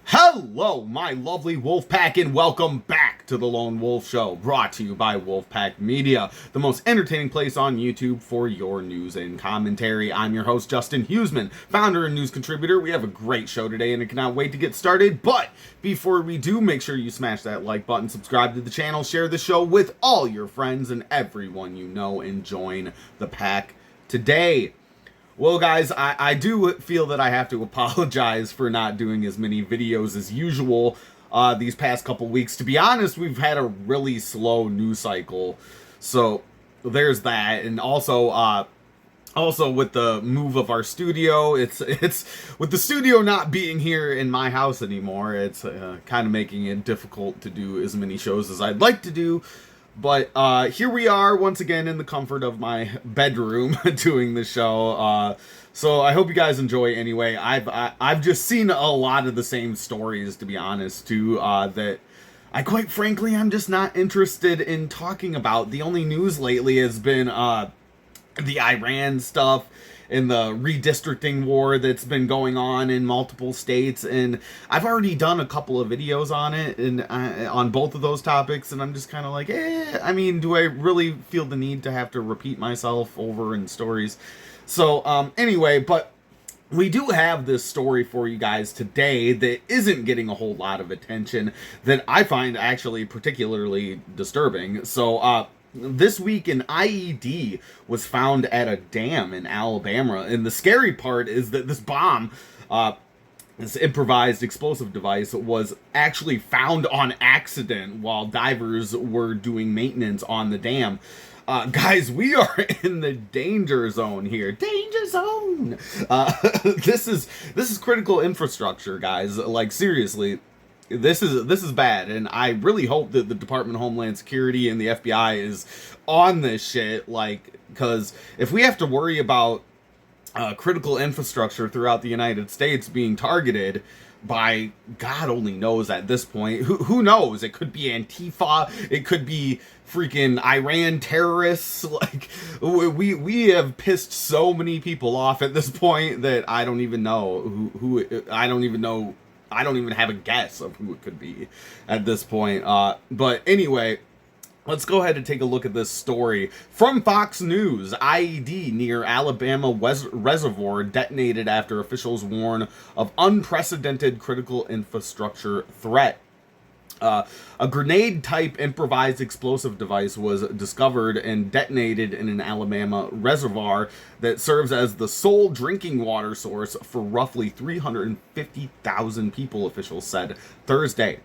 Hello, my lovely wolf pack, and welcome back to the Lone Wolf Show, brought to you by Wolfpack Media, the most entertaining place on YouTube for your news and commentary. I'm your host, Justin Huseman, founder and news contributor. We have a great show today, and I cannot wait to get started. But before we do, make sure you smash that like button, subscribe to the channel, share the show with all your friends and everyone you know, and join the pack today. Well, guys, I do feel that I have to apologize for not doing as many videos as usual these past couple weeks. To be honest, we've had a really slow news cycle, so there's that. And also with the move of our studio, it's with the studio not being here in my house anymore, it's kind of making it difficult to do as many shows as I'd like to do. But here we are once again in the comfort of my bedroom doing the show. So I hope you guys enjoy anyway. I've just seen a lot of the same stories, to be honest, too, that I quite frankly I'm just not interested in talking about. The only news lately has been the Iran stuff and the redistricting war that's been going on in multiple states, and I've already done a couple of videos on it and on both of those topics, and I'm just kind of like, I mean, do I really feel the need to have to repeat myself over in stories? So anyway, but we do have this story for you guys today that isn't getting a whole lot of attention, that I find actually particularly disturbing. So this week, an IED was found at a dam in Alabama, and the scary part is that this bomb, this improvised explosive device, was actually found on accident while divers were doing maintenance on the dam. Guys, we are in the danger zone here. Danger zone! This is critical infrastructure, guys. Like, seriously. This is bad, and I really hope that the Department of Homeland Security and the FBI is on this shit, like, because if we have to worry about critical infrastructure throughout the United States being targeted by God only knows at this point, who knows? It could be Antifa, it could be freaking Iran terrorists. Like, we have pissed so many people off at this point that I don't even know who I don't even have a guess of who it could be at this point. But anyway, let's go ahead and take a look at this story from Fox News. IED near Alabama reservoir detonated after officials warn of unprecedented critical infrastructure threat. A grenade-type improvised explosive device was discovered and detonated in an Alabama reservoir that serves as the sole drinking water source for roughly 350,000 people, officials said Thursday.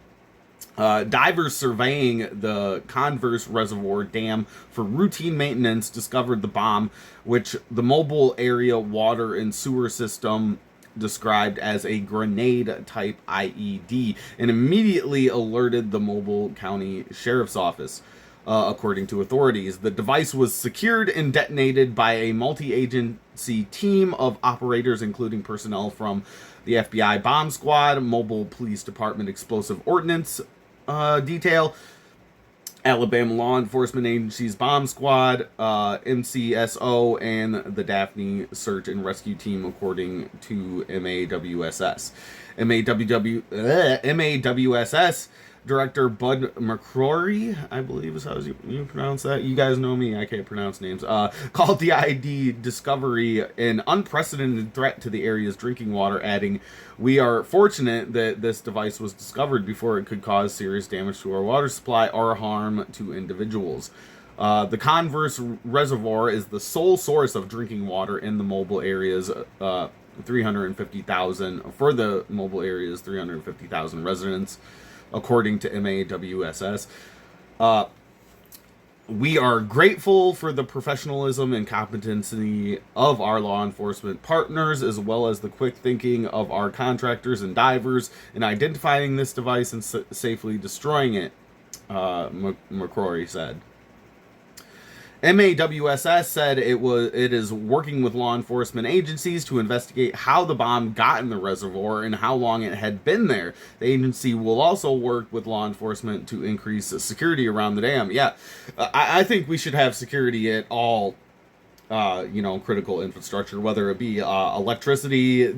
Divers surveying the Converse Reservoir Dam for routine maintenance discovered the bomb, which the mobile area water and sewer system described as a grenade-type IED, and immediately alerted the Mobile County Sheriff's Office. According to authorities, the device was secured and detonated by a multi-agency team of operators, including personnel from the FBI Bomb Squad, Mobile Police Department Explosive Ordnance Detail, Alabama Law Enforcement Agency's Bomb Squad, MCSO, and the Daphne Search and Rescue Team, according to MAWSS. MAWSS Director Bud McCrory, I believe is how you pronounce that. You guys know me, I can't pronounce names. Called the ID discovery an unprecedented threat to the area's drinking water, adding, "We are fortunate that this device was discovered before it could cause serious damage to our water supply or harm to individuals." The Converse Reservoir is the sole source of drinking water in the mobile area's 350,000 residents, according to MAWSS. We are grateful for the professionalism and competency of our law enforcement partners, as well as the quick thinking of our contractors and divers in identifying this device and safely destroying it, McCrory said. MAWSS said it is working with law enforcement agencies to investigate how the bomb got in the reservoir and how long it had been there. The agency will also work with law enforcement to increase security around the dam. Yeah, I think we should have security at all, critical infrastructure, whether it be electricity,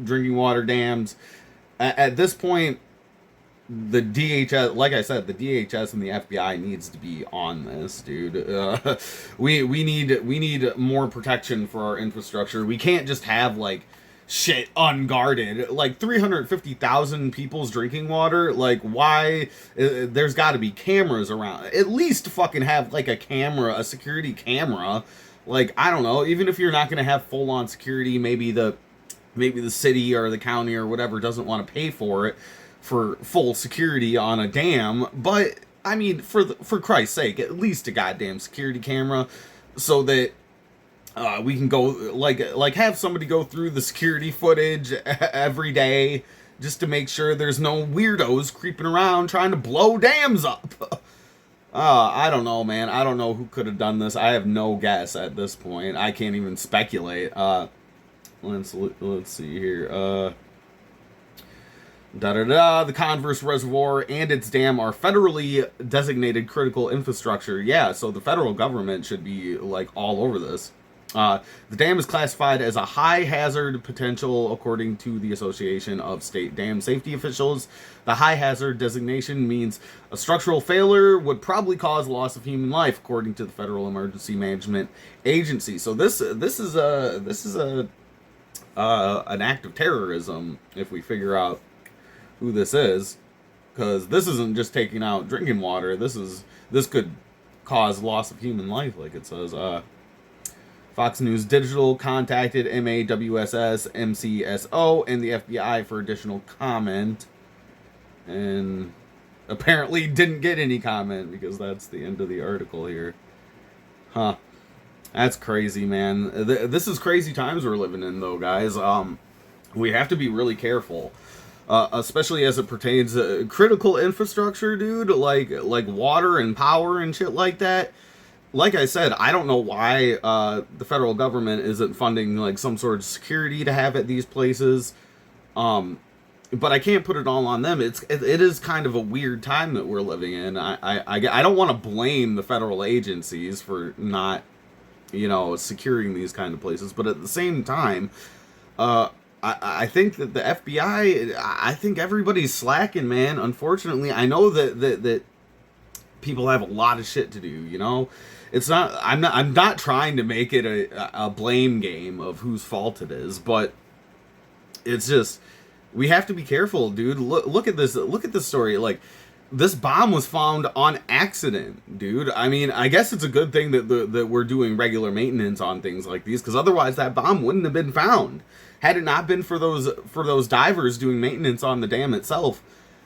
drinking water dams, At this point, the DHS, like I said, the DHS and the FBI needs to be on this, dude. We need more protection for our infrastructure. We can't just have like shit unguarded. Like 350,000 people's drinking water. Like why? There's got to be cameras around. At least fucking have like a camera, a security camera. Like I don't know. Even if you're not gonna have full on security, maybe the city or the county or whatever doesn't want to pay for it, for full security on a dam. But I mean, for Christ's sake, at least a goddamn security camera, so that we can go like have somebody go through the security footage every day just to make sure there's no weirdos creeping around trying to blow dams up. I don't know, man. I don't know who could have done this. I have no guess at this point. I can't even speculate. Let's see here. The Converse Reservoir and its dam are federally designated critical infrastructure. Yeah, so the federal government should be like all over this. The dam is classified as a high hazard potential according to the Association of State Dam Safety Officials. The high hazard designation means a structural failure would probably cause loss of human life, according to the Federal Emergency Management Agency. So this is an act of terrorism if we figure out who this is, because this isn't just taking out drinking water. This could cause loss of human life, like it says. Fox News Digital contacted MAWSS, MCSO, and the FBI for additional comment, and apparently didn't get any comment, because that's the end of the article here. Huh. That's crazy, man. This is crazy times we're living in, though, guys. We have to be really careful. Especially as it pertains to critical infrastructure, dude, like water and power and shit like that. Like I said, I don't know why the federal government isn't funding like some sort of security to have at these places. But I can't put it all on them. It is kind of a weird time that we're living in. I don't want to blame the federal agencies for not, securing these kind of places, but at the same time, I think that the FBI, I think everybody's slacking, man. Unfortunately, I know that people have a lot of shit to do, It's not, I'm not trying to make it a blame game of whose fault it is, but it's just, we have to be careful, dude. Look at this story. Like, this bomb was found on accident, dude. I mean, I guess it's a good thing that we're doing regular maintenance on things like these, because otherwise that bomb wouldn't have been found. Had it not been for those divers doing maintenance on the dam itself,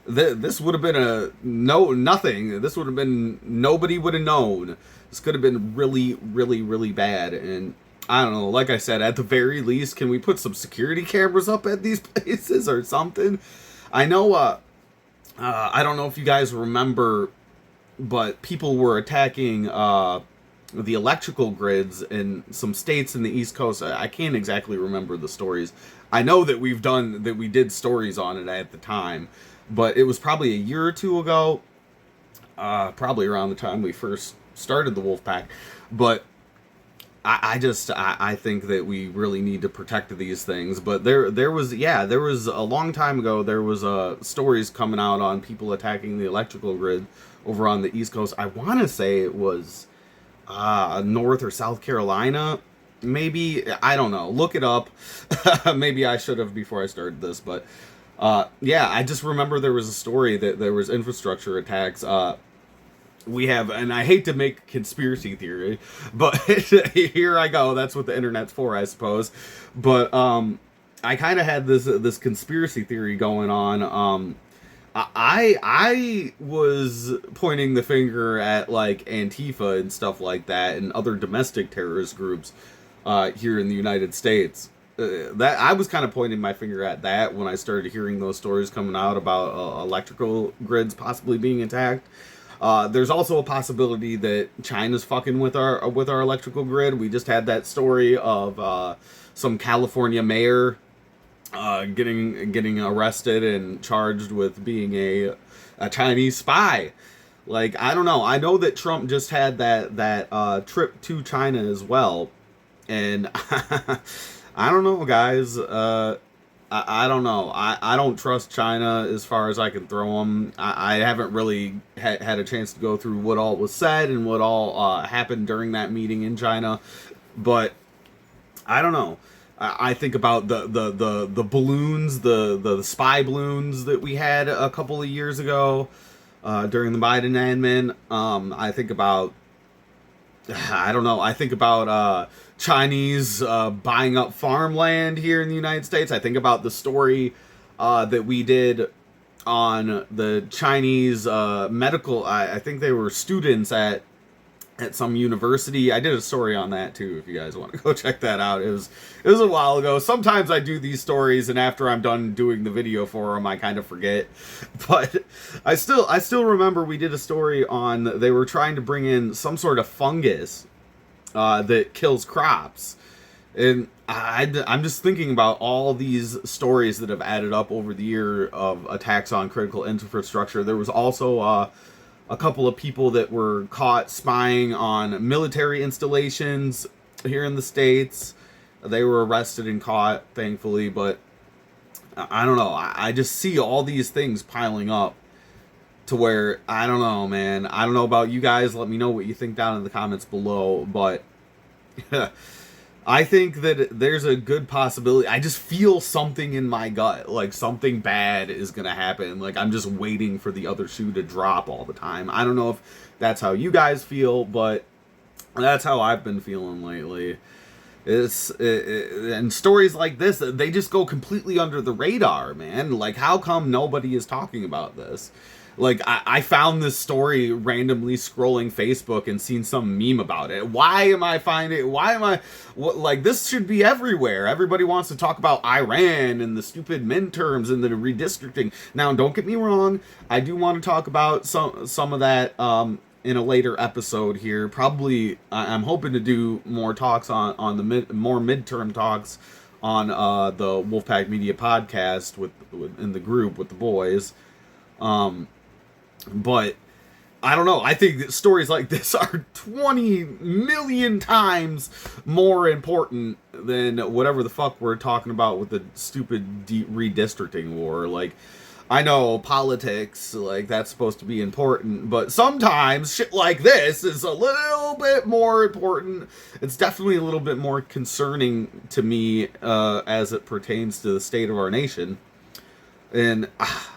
this would have been nothing. This would have been, nobody would have known. This could have been really, really, really bad. And I don't know, like I said, at the very least, can we put some security cameras up at these places or something? I know, I don't know if you guys remember, but people were attacking the electrical grids in some states in the East Coast. I can't exactly remember the stories. I know that we did stories on it at the time, but it was probably a year or two ago, probably around the time we first started the Wolfpack. But I think that we really need to protect these things. But there was a long time ago, there was stories coming out on people attacking the electrical grid over on the East Coast. I want to say it was North or South Carolina, maybe. I don't know. Look it up. Maybe I should have before I started this, but I just remember there was a story that there was infrastructure attacks. We have, and I hate to make conspiracy theory, but here I go. That's what the internet's for, I suppose. But I kind of had this conspiracy theory going on. I was pointing the finger at like Antifa and stuff like that, and other domestic terrorist groups here in the United States. That I was kind of pointing my finger at that when I started hearing those stories coming out about electrical grids possibly being attacked. There's also a possibility that China's fucking with our electrical grid. We just had that story of some California mayor getting arrested and charged with being a Chinese spy. Like, I don't know. I know that Trump just had that trip to China as well, and I don't know, guys. I don't know. I don't trust China as far as I can throw them. I haven't really had a chance to go through what all was said and what all happened during that meeting in China, but I don't know. I think about the balloons, the spy balloons that we had a couple of years ago during the Biden admin. I think about I don't know. I think about Chinese buying up farmland here in the United States. I think about the story that we did on the Chinese medical. I think they were students at some university. I did a story on that too, if you guys want to go check that out. It was a while ago. Sometimes I do these stories, and after I'm done doing the video for them, I kind of forget. But I still remember we did a story on they were trying to bring in some sort of fungus that kills crops. And I'm just thinking about all these stories that have added up over the year of attacks on critical infrastructure. There was also a couple of people that were caught spying on military installations here in the States. They were arrested and caught, thankfully, but I don't know. I just see all these things piling up to where, I don't know, man. I don't know about you guys. Let me know what you think down in the comments below, but I think that there's a good possibility. I just feel something in my gut, like something bad is going to happen. Like I'm just waiting for the other shoe to drop all the time. I don't know if that's how you guys feel, but that's how I've been feeling lately. And stories like this, they just go completely under the radar, man. Like how come nobody is talking about this? Like, I found this story randomly scrolling Facebook and seen some meme about it. Like, this should be everywhere. Everybody wants to talk about Iran and the stupid midterms and the redistricting. Now, don't get me wrong. I do want to talk about some of that in a later episode here. Probably, I'm hoping to do more talks on the more midterm talks on the Wolfpack Media podcast in the group with the boys. But I don't know. I think that stories like this are 20 million times more important than whatever the fuck we're talking about with the stupid redistricting war. Like, I know politics, like, that's supposed to be important, but sometimes shit like this is a little bit more important. It's definitely a little bit more concerning to me as it pertains to the state of our nation. And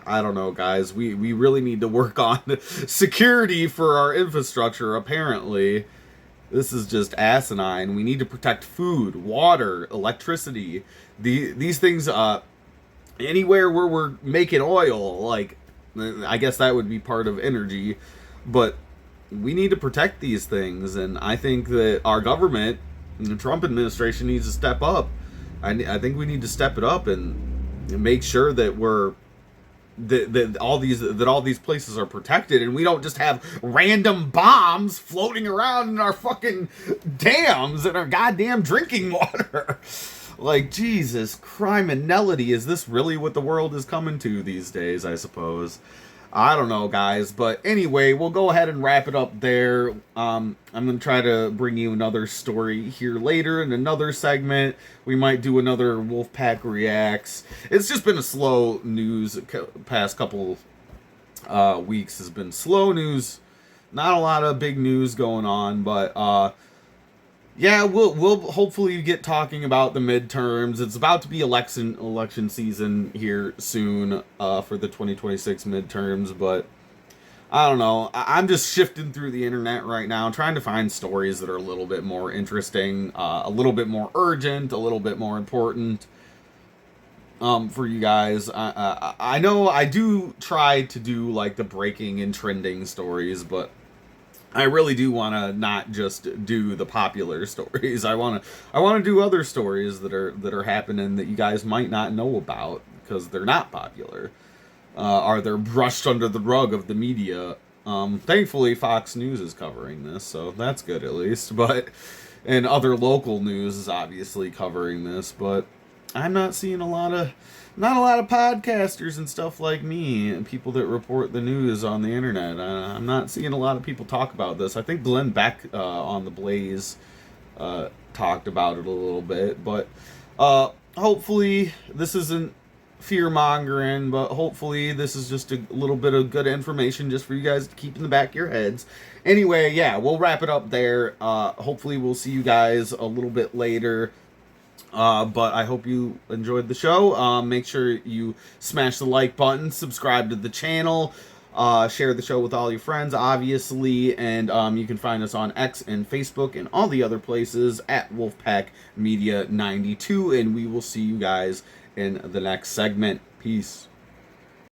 I don't know, guys. We really need to work on security for our infrastructure, apparently. This is just asinine. We need to protect food, water, electricity. These things, anywhere where we're making oil, like, I guess that would be part of energy. But we need to protect these things. And I think that our government, the Trump administration, needs to step up. I think we need to step it up and make sure that that all these places are protected, and we don't just have random bombs floating around in our fucking dams and our goddamn drinking water. Like, Jesus, criminality. Is this really what the world is coming to these days, I suppose? I don't know, guys. But anyway, we'll go ahead and wrap it up there. I'm going to try to bring you another story here later in another segment. We might do another Wolfpack Reacts. It's just been a slow news. Past couple weeks has been slow news. Not a lot of big news going on, but yeah, we'll hopefully get talking about the midterms. It's about to be election season here soon for the 2026 midterms, but I don't know. I'm just shifting through the internet right now, trying to find stories that are a little bit more interesting, a little bit more urgent, a little bit more important for you guys. I know I do try to do like the breaking and trending stories, but I really do want to not just do the popular stories. I want to do other stories that are happening that you guys might not know about because they're not popular, or they're brushed under the rug of the media. Thankfully, Fox News is covering this, so that's good at least. But and other local news is obviously covering this, but I'm not seeing not a lot of podcasters and stuff like me and people that report the news on the internet. I'm not seeing a lot of people talk about this. I think Glenn Beck on The Blaze talked about it a little bit, but hopefully this isn't fear mongering, but hopefully this is just a little bit of good information just for you guys to keep in the back of your heads. Anyway, yeah, we'll wrap it up there. Hopefully we'll see you guys a little bit later. But I hope you enjoyed the show. Make sure you smash the like button, subscribe to the channel, share the show with all your friends, obviously, and you can find us on X and Facebook and all the other places at Wolfpack Media 92, and we will see you guys in the next segment. Peace.